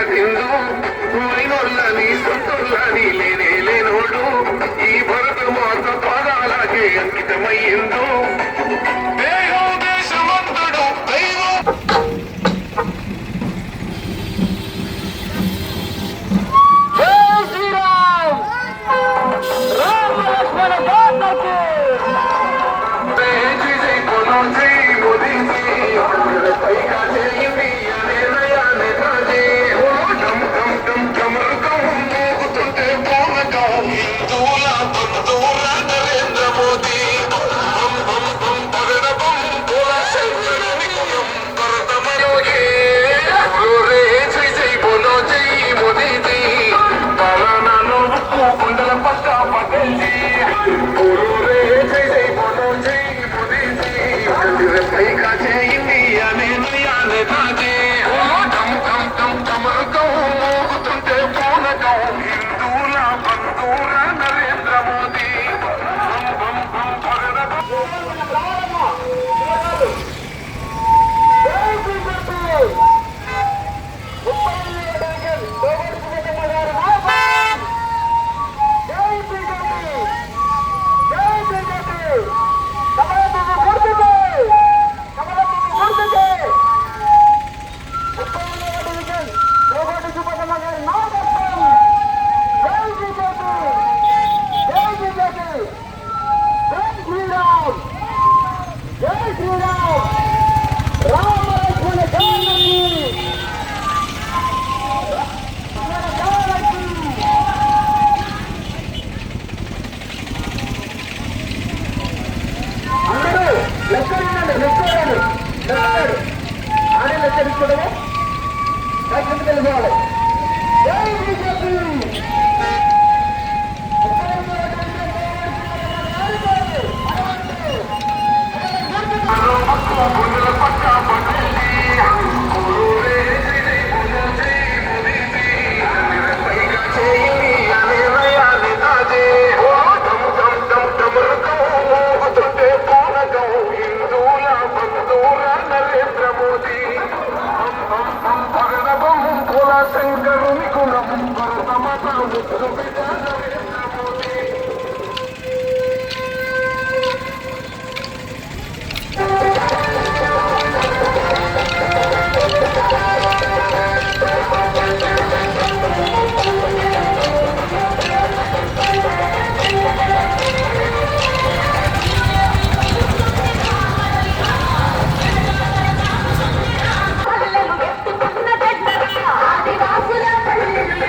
హిందూ వైనోళ్ళని సొంతోళ్ళని లేనే లేనోడు ఈ భరత మాత పాదాలకే అంకితమయ్యిందో దేశమంతుడు దైవం. ఆదివాసుల పల్లెలు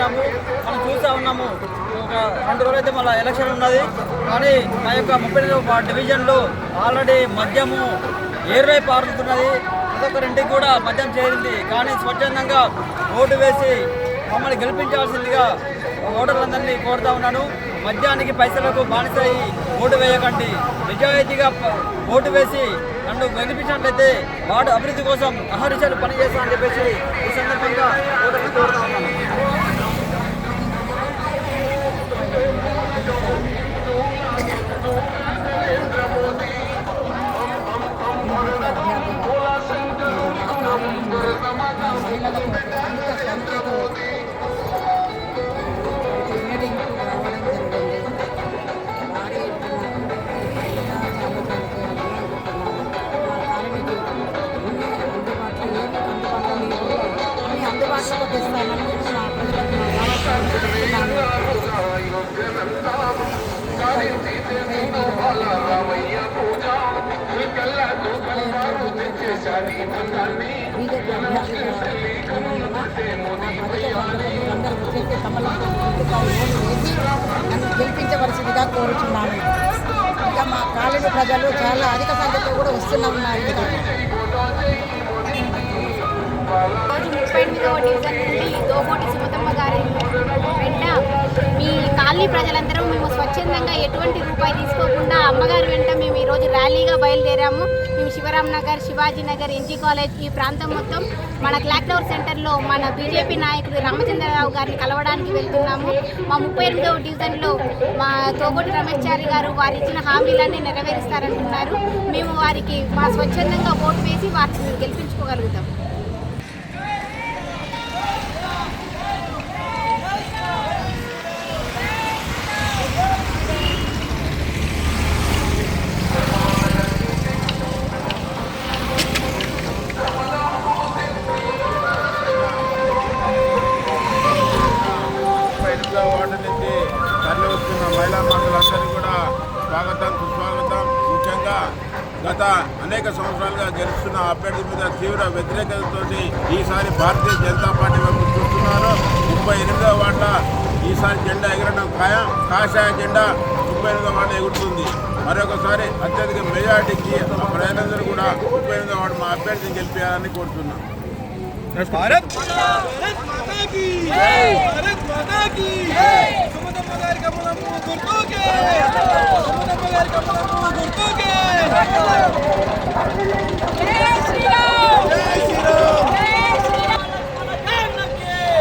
పెట్టాము. మనం చూస్తూ ఉన్నాము. ఒక 2 రోజులు అయితే మళ్ళీ ఎలక్షన్ ఉన్నది. కానీ మా యొక్క 32వ డివిజన్లో ఆల్రెడీ మద్యము ఏరువై పారుతున్నది. ఒక్కొక్కరింటికి కూడా మద్యం చేరింది. కానీ స్వచ్ఛందంగా ఓటు వేసి మమ్మల్ని గెలిపించాల్సిందిగా ఓటర్లందరినీ కోరుతా ఉన్నాను. మద్యానికి పైసలకు బానిసై ఓటు వేయకండి. నిజాయితీగా ఓటు వేసి నన్ను గెలిపించినట్లయితే వార్డు అభివృద్ధి కోసం అహర్నిశలు పనిచేస్తామని చెప్పేసి ఈ సందర్భంగా ఓటర్లు కోరుతా ఉన్నాను. గెలిపించవలసిందిగా కోరుచున్నాను. ఇంకా మా కాలనీ ప్రజలు చాలా అధిక సంఖ్యతో కూడా వస్తున్నారు. 38వ డివిజన్ నుండి దోగోటి సుమతమ్మ గారి వెంట మీ కాలనీ ప్రజలందరూ మేము స్వచ్ఛందంగా ఎటువంటి రూపాయి తీసుకోకుండా అమ్మగారి వెంట మేము ఈరోజు ర్యాలీగా బయలుదేరాము. మేము శివరాం నగర్, శివాజీ నగర్, ఎన్జీ కాలేజ్ ఈ ప్రాంతం మొత్తం మన క్లాక్ టవర్ సెంటర్లో మన బీజేపీ నాయకుడు రామచంద్రరావు గారిని కలవడానికి వెళ్తున్నాము. మా 38వ డివిజన్లో మా తోగోటి రమేశ్చారి గారు వారు ఇచ్చిన హామీలన్నీ నెరవేరుస్తారంటున్నారు. మేము వారికి మా స్వచ్ఛందంగా ఓటు వేసి వారిని గెలిపించుకోగలుగుతాం. వార్డు నుంచి తరలి వస్తున్న మహిళా మండలందరికీ కూడా స్వాగతం, సుస్వాగతం. ముఖ్యంగా గత అనేక సంవత్సరాలుగా గెలుస్తున్న అభ్యర్థి మీద తీవ్ర వ్యతిరేకతతో ఈసారి భారతీయ జనతా పార్టీ వైపు చూస్తున్నారు. 38వ వార్డుల ఈసారి జెండా ఎగరడం ఖాయం. కాషాయ జెండా 38వ వార్డు ఎగురుతుంది. మరొకసారి అత్యధిక మెజార్టీకి ప్రజలందరూ కూడా 38వ వార్డు మా అభ్యర్థిని గెలిపించాలని కోరుతున్నాం. भारत माता की जय, भारत माता की जय। सुमतम्म गारी कमलम्म गुर्तुके, सुमतम्म गारी कमलम्म गुर्तुके। जय श्री राम, जय श्री राम, जय श्री राम।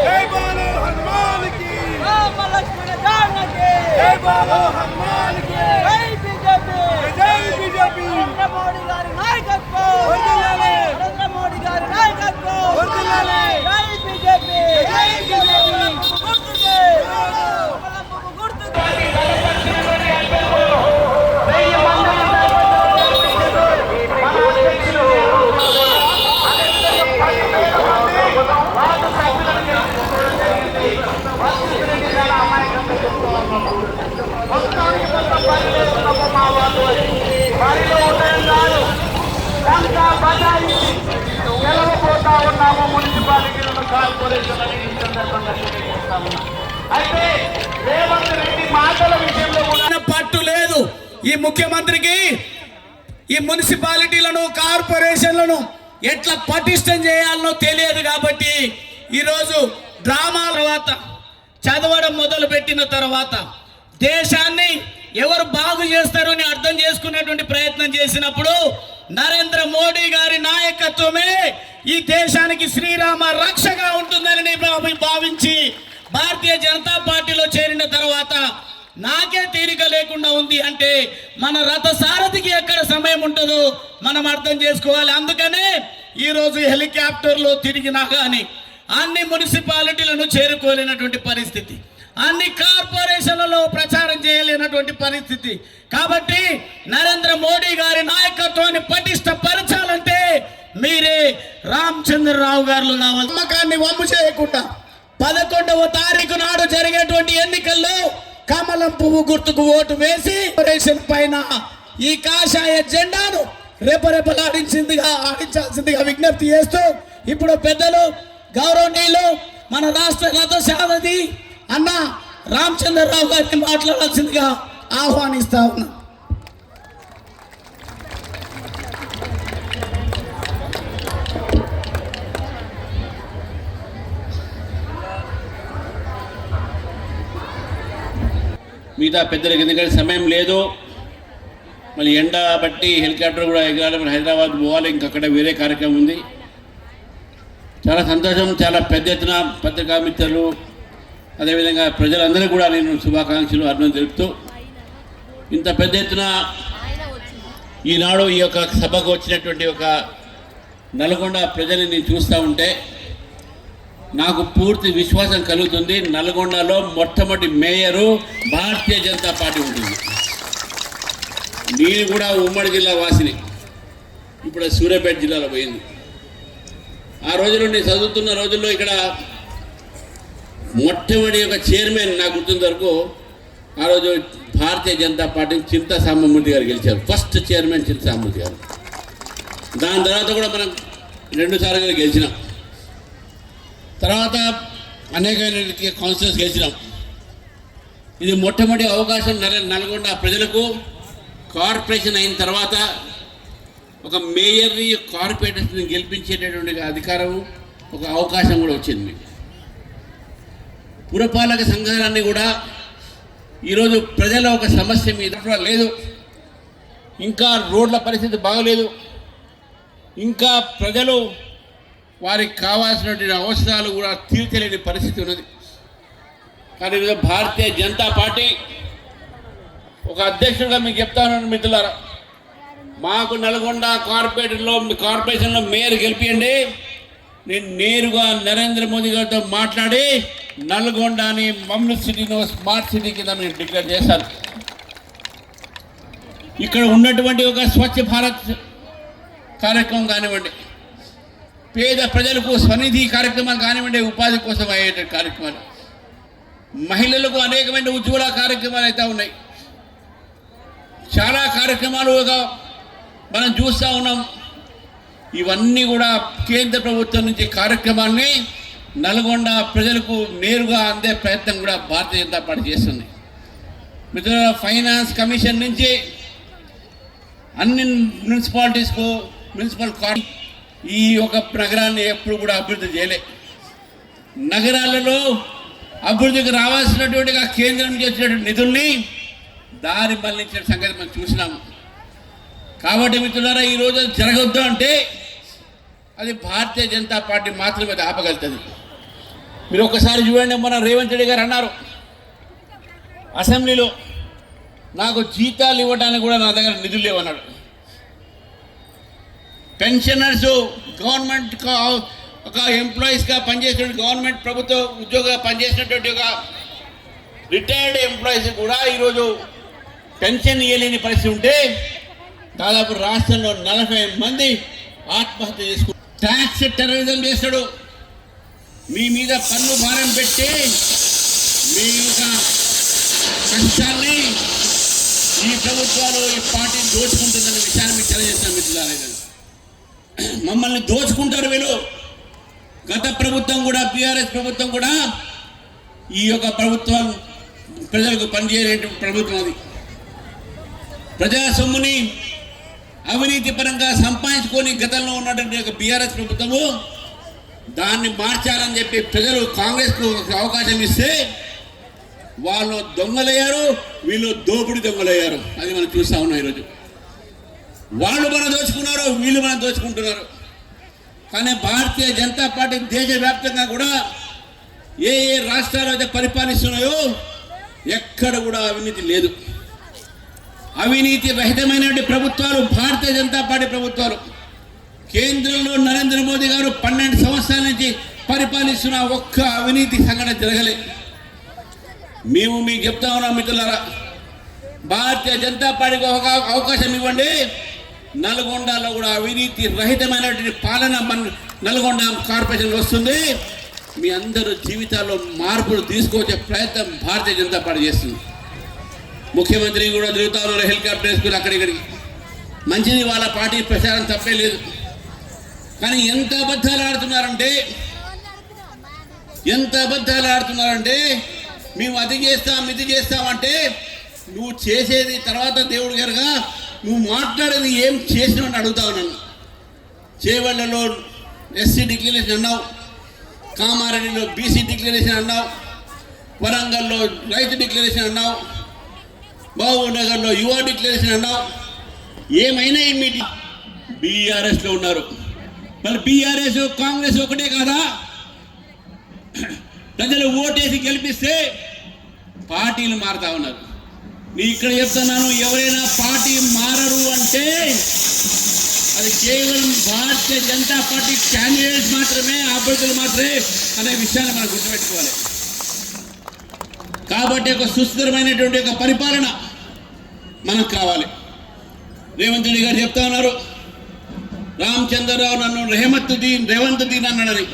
जय बोलो हनुमान की, राम लक्ष्मण जान की, जय बोलो हनुमान की। जय बीजेपी, जय बीजेपी। नरेंद्र मोदी गारी नायकत्व वर्धिल्लाలి, नरेंद्र मोदी गारी नायकत्व वर्धिल्लाలి। जय बीजेपी, जय बीजेपी। गुर्तुके, कमलम्మ गुर्तुके। గెలవబోతా ఉన్నాము మున్సిపాలిటీలను, కార్పొరేషన్లను ఈ సందర్భంగా తెలియజేస్తా ఉన్నాం. అయితే రేవంత్ రెడ్డి మాటల విషయంలో కూడా పట్టు లేదు ఈ ముఖ్యమంత్రికి. ఈ మున్సిపాలిటీలను, కార్పొరేషన్లను ఎట్లా పటిష్టం చేయాలనో తెలియదు. కాబట్టి ఈరోజు డ్రామాల తర్వాత, చదవడం మొదలు పెట్టిన తర్వాత దేశాన్ని ఎవరు బాగు చేస్తారు అని అర్థం చేసుకునేటువంటి ప్రయత్నం చేసినప్పుడు నరేంద్ర మోడీ గారి నాయకత్వమే ఈ దేశానికి శ్రీరామ రక్షగా ఉంటుందని భావించి భారతీయ జనతా పార్టీలో చేరిన తర్వాత నాకే తీరిక లేకుండా ఉంది అంటే మన రథ సారథికి ఎక్కడ సమయం ఉంటుందో మనం అర్థం చేసుకోవాలి. అందుకనే ఈరోజు హెలికాప్టర్లో తిరిగినా కానీ అన్ని మున్సిపాలిటీలను చేరుకోలేనటువంటి పరిస్థితి, అన్ని కార్పొరేషన్లలో ప్రచారం చేయలేనటువంటి పరిస్థితి. కాబట్టి నరేంద్ర మోడీ గారి నాయకత్వాన్ని పటిష్టపరచాలంటే మీరే రామచంద్రరావు గారు కావాలి. నమ్మకాన్ని వమ్ము చేయకుండా 11వ తారీఖు నాడు జరిగేటువంటి ఎన్నికల్లో కమలం పువ్వు గుర్తుకు ఓటు వేసి ఆపరేషన్ పైన ఈ కాషాయ జెండాను ఆడించాల్సిందిగా విజ్ఞప్తి చేస్తూ ఇప్పుడు పెద్దలు గౌరవనీయులు మన రాష్ట్ర రథసారథి అన్న రామచంద్రరావు గారిని మాట్లాడాల్సిందిగా ఆహ్వానిస్తా ఉన్నా. మిగతా పెద్దలకు ఎందుకంటే సమయం లేదు, మళ్ళీ ఎండ బట్టి హెలికాప్టర్ కూడా ఎగరాలి, మరి హైదరాబాద్ పోవాలి, ఇంకక్కడ వేరే కార్యక్రమం ఉంది. చాలా సంతోషం. చాలా పెద్ద ఎత్తున పత్రికా మిత్రులు అదేవిధంగా ప్రజలందరూ కూడా నేను శుభాకాంక్షలు అర్థం తెలుపుతూ, ఇంత పెద్ద ఎత్తున ఈనాడు ఈ యొక్క సభకు వచ్చినటువంటి ఒక నల్గొండ ప్రజల్ని నేను చూస్తూ ఉంటే నాకు పూర్తి విశ్వాసం కలుగుతుంది. నల్గొండలో మొట్టమొదటి మేయరు భారతీయ జనతా పార్టీ ఉంటుంది. నేను కూడా ఉమ్మడి జిల్లా వాసిని, ఇప్పుడు సూర్యాపేట జిల్లాలో పోయింది. ఆ రోజుల్లో నేను చదువుతున్న రోజుల్లో ఇక్కడ మొట్టమొదటి ఒక చైర్మన్ నాకు గుర్తున్న వరకు ఆ రోజు భారతీయ జనతా పార్టీ చింతా సాంబమూర్తి గారు గెలిచారు. ఫస్ట్ చైర్మన్ చింతా సాంబమూర్తి గారు. దాని తర్వాత కూడా మనం 2 సార్లు గెలిచినాం. తర్వాత అనేక కౌన్సిలర్స్ గెలిచినాం. ఇది మొట్టమొదటి అవకాశం నల్గొండ ప్రజలకు. కార్పొరేషన్ అయిన తర్వాత ఒక మేయర్ని కార్పొరేటర్స్ని గెలిపించేటటువంటి అధికారం, ఒక అవకాశం కూడా వచ్చింది. పురపాలక సంఘాలన్నీ కూడా ఈరోజు ప్రజల ఒక సమస్య మీద లేదు, ఇంకా రోడ్ల పరిస్థితి బాగలేదు, ఇంకా ప్రజలు వారికి కావాల్సినటువంటి అవసరాలు కూడా తీర్చలేని పరిస్థితి ఉన్నది. కానీ ఈరోజు భారతీయ జనతా పార్టీ ఒక అధ్యక్షుడిగా మీకు చెప్తాను మిత్రులారా, మాకు నల్గొండ కార్పొరేషన్లో మేయర్ గెలిపియండి, నేను నేరుగా నరేంద్ర మోదీ గారితో మాట్లాడి నల్గొండని మమ్మల్ని సిటీలో స్మార్ట్ సిటీ కింద నేను డిక్లేర్ చేశాను. ఇక్కడ ఉన్నటువంటి ఒక స్వచ్ఛ భారత్ కార్యక్రమం కానివ్వండి, పేద ప్రజలకు స్వనిధి కార్యక్రమాలు కానివ్వండి, ఉపాధి కోసం అయ్యే కార్యక్రమాలు, మహిళలకు అనేకమైన ఉజ్వల కార్యక్రమాలు అయితే ఉన్నాయి. చాలా కార్యక్రమాలు మనం చూస్తూ ఉన్నాం. ఇవన్నీ కూడా కేంద్ర ప్రభుత్వం నుంచి కార్యక్రమాల్ని నల్గొండ ప్రజలకు నేరుగా అందే ప్రయత్నం కూడా భారతీయ జనతా పార్టీ చేస్తుంది. మిత్రుల ఫైనాన్స్ కమిషన్ నుంచి అన్ని మున్సిపాలిటీస్కు మున్సిపల్ ఈ ఒక నగరాన్ని ఎప్పుడు కూడా అభివృద్ధి చేయలే. నగరాలలో అభివృద్ధికి రావాల్సినటువంటి కేంద్రం నుంచి వచ్చినటువంటి నిధుల్ని దారి మళ్లించిన సంగతి మనం చూసినాము. కాబట్టి మిత్రులారా, ఈరోజు జరగొద్దు అంటే అది భారతీయ జనతా పార్టీ మాత్రమే అది ఆపగలుగుతుంది. మీరు ఒక్కసారి చూడండి, మన రేవంత్ రెడ్డి గారు అన్నారు అసెంబ్లీలో, నాకు జీతాలు ఇవ్వడానికి కూడా నా దగ్గర నిధులు లేవన్నాడు. పెన్షనర్స్ గవర్నమెంట్ ఒక ఎంప్లాయీస్గా పనిచేసినటువంటి గవర్నమెంట్ ప్రభుత్వ ఉద్యోగంగా పనిచేసినటువంటి ఒక రిటైర్డ్ ఎంప్లాయీస్ కూడా ఈరోజు పెన్షన్ ఇవ్వలేని పరిస్థితి ఉంటే దాదాపు రాష్ట్రంలో 40 మంది ఆత్మహత్య చేసుకుంటారు. ట్యాక్స్ టెర్రరిజం చేస్తాడు. మీ మీద పన్ను భారం పెట్టి మీ యొక్క కష్టాన్ని ఈ ప్రభుత్వాలు ఈ పార్టీని దోచుకుంటుందన్న విషయాన్ని మీకు తెలియజేస్తాను మిత్రులారా. మమ్మల్ని దోచుకుంటారు వీళ్ళు. గత ప్రభుత్వం కూడా, బీఆర్ఎస్ ప్రభుత్వం కూడా ఈ యొక్క ప్రభుత్వం ప్రజలకు పనిచేయలేని ప్రభుత్వం. అది ప్రజా సొమ్ముని అవినీతి పరంగా సంపాదించుకొని గతంలో ఉన్నటువంటి ఒక బీఆర్ఎస్ ప్రభుత్వము దాన్ని మార్చాలని చెప్పి ప్రజలు కాంగ్రెస్కు అవకాశం ఇస్తే వాళ్ళు దొంగలయ్యారు, వీళ్ళు దోపిడి దొంగలయ్యారు. అది మనం చూస్తూ ఉన్నాం. ఈరోజు వాళ్ళు మనం దోచుకున్నారు, వీళ్ళు మనం దోచుకుంటున్నారు. కానీ భారతీయ జనతా పార్టీ దేశవ్యాప్తంగా కూడా ఏ రాష్ట్రాలు అయితే పరిపాలిస్తున్నాయో ఎక్కడ కూడా అవినీతి లేదు. అవినీతి రహితమైనటువంటి ప్రభుత్వాలు భారతీయ జనతా పార్టీ ప్రభుత్వాలు. కేంద్రంలో నరేంద్ర మోదీ గారు 12 సంవత్సరాల నుంచి పరిపాలిస్తున్న ఒక్క అవినీతి సంఘటన జరగలేదు. మేము మీకు చెప్తా ఉన్నాం మిత్రులారా, భారతీయ జనతా పార్టీకి ఒక అవకాశం ఇవ్వండి. నల్గొండలో కూడా అవినీతి రహితమైనటువంటి పాలన మన నల్గొండ కార్పొరేషన్లో వస్తుంది. మీ అందరూ జీవితాల్లో మార్పులు తీసుకొచ్చే ప్రయత్నం భారతీయ జనతా పార్టీ చేస్తుంది. ముఖ్యమంత్రి కూడా తిరుగుతా ఉన్నారు హెలికాప్టర్ వేసుకుని అక్కడిక్కడికి. మంచిది, వాళ్ళ పార్టీ ప్రచారం తప్పే లేదు. కానీ ఎంత అబద్ధాలు ఆడుతున్నారంటే ఎంత అబద్ధాలు ఆడుతున్నారంటే మేము అది చేస్తాం ఇది చేస్తామంటే నువ్వు చేసేది తర్వాత దేవుడు గారుగా నువ్వు మాట్లాడేది ఏం చేసినావు అడుగుతావు నన్ను. చేవళ్ళలో ఎస్సీ డిక్లరేషన్ అన్నావు, కామారెడ్డిలో బీసీ డిక్లరేషన్ అన్నావు, వరంగల్లో రైతు డిక్లరేషన్ అన్నావు, మహబూబ్నగర్లో యువ డిక్లరేషన్ అన్నావు. ఏమైనా మీ బీఆర్ఎస్లో ఉన్నారు. మరి బీఆర్ఎస్ కాంగ్రెస్ ఒకటే కాదా? ప్రజలు ఓటేసి గెలిపిస్తే పార్టీలు మారుతా ఉన్నారు. నేను ఇక్కడ చెప్తున్నాను, ఎవరైనా పార్టీ మారరు అంటే అది కేవలం భారతీయ జనతా పార్టీ క్యాండిడేట్స్ మాత్రమే, అభ్యర్థులు మాత్రమే అనే విషయాన్ని మనం గుర్తుపెట్టుకోవాలి. కాబట్టి ఒక సుస్థిరమైనటువంటి ఒక పరిపాలన మనకు కావాలి. రేవంత్ రెడ్డి గారు చెప్తా ఉన్నారు, రామచంద్రరావు నన్ను రేవంత్ దీన్ అన్నాడని.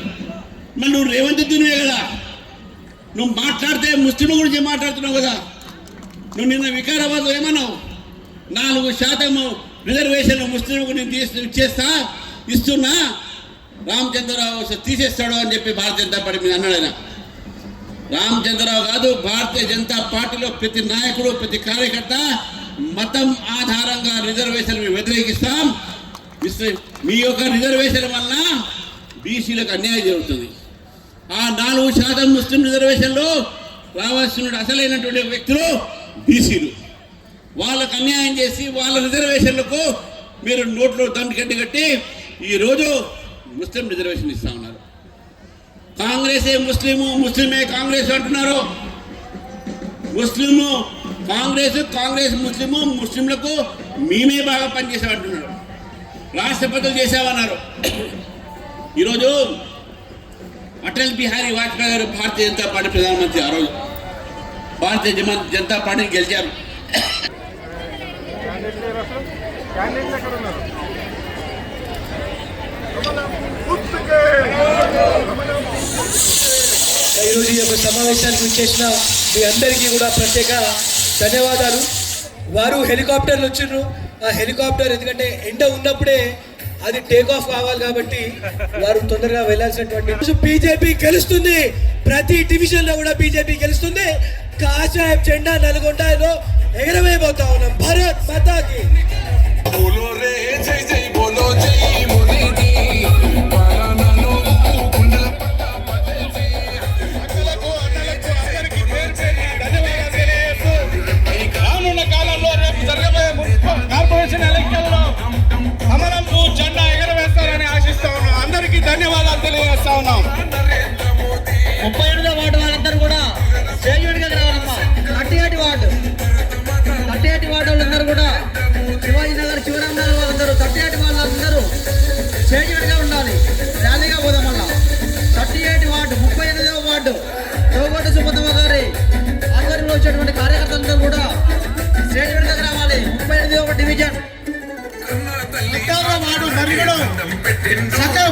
మరి నువ్వు రేవంత్ దీనివే కదా, నువ్వు మాట్లాడితే ముస్లింల గురించి మాట్లాడుతున్నావు కదా. నువ్వు నిన్న వికారాబాద్లో ఏమన్నావు? 4% రిజర్వేషన్ ముస్లింలకు నేను ఇస్తున్నా, రామచంద్రరావు తీసేస్తాడు అని చెప్పి భారతీయ జనతా పార్టీ మీద అన్నాడు ఆయన. రామచంద్రరావు కాదు, భారతీయ జనతా పార్టీలో ప్రతి నాయకుడు ప్రతి కార్యకర్త మతం ఆధారంగా రిజర్వేషన్ వ్యతిరేకిస్తాం. మీ యొక్క రిజర్వేషన్ వలన బీసీలకు అన్యాయం జరుగుతుంది. ఆ 4% ముస్లిం రిజర్వేషన్లో రావాల్సిన అసలైనటువంటి వ్యక్తులు బీసీలు. వాళ్ళకు అన్యాయం చేసి వాళ్ళ రిజర్వేషన్లకు మీరు నోట్లో దండు కట్టి ఈరోజు ముస్లిం రిజర్వేషన్ ఇస్తా ఉన్నారు. కాంగ్రెసే ముస్లిము, ముస్లిమే కాంగ్రెస్ అంటున్నారు. ముస్లిము కాంగ్రెస్, కాంగ్రెస్ ముస్లిము, ముస్లింలకు మేమే బాగా పనిచేసామంటున్నారు. రాష్ట్రపతులు చేసామన్నారు. ఈరోజు అటల్ బిహారీ వాజ్పేయి గారు భారతీయ జనతా పార్టీ ప్రధానమంత్రి. ఆ రోజు భారతీయ జనతా పార్టీని గెలిచారు. ఈరోజు ఈ యొక్క సమావేశానికి వచ్చేసిన మీ అందరికీ కూడా ప్రత్యేక ధన్యవాదాలు. వారు హెలికాప్టర్లు వచ్చిండ్రు. ఆ హెలికాప్టర్ ఎందుకంటే ఎండ ఉన్నప్పుడే అది టేక్ ఆఫ్ కావాలి కాబట్టి వారు తొందరగా వెళ్ళాల్సినటువంటి. బీజేపీ గెలుస్తుంది, ప్రతి డివిజన్ లో కూడా బీజేపీ గెలుస్తుంది. కాషాయం జెండా నల్గొండలో ఎగరవేయబోతా ఉన్నాం. భారత్ మాతాకి కార్పొరేషన్ ఎన్నికల్లో అమరంపు జెండా ఎగరవేస్తారని ఆశిస్తా ఉన్నాం. అందరికీ ధన్యవాదాలు తెలియజేస్తా ఉన్నాం. 38వ వార్డు వాళ్ళందరూ కూడా స్టేజ్మెంట్గా రావాలమ్మా. 38 వార్డు వాళ్ళందరూ కూడా శివాజీ నగర్, శివరామ్ నగర్ వాళ్ళందరూ 38 వాళ్ళందరూ స్టేజ్మెంట్గా ఉండాలి. ర్యాలీగా పోదాం. మళ్ళా 38 వార్డు, 38వ వార్డు తోగోటి సుమతమ్మ గారి ఆధ్వర్యంలో వచ్చేటువంటి కార్యకర్తలందరూ కూడా స్టేజ్మెంట్ దగ్గర రావాలి. 38వ డివిజన్ వాడు మరిగడం చక్కగా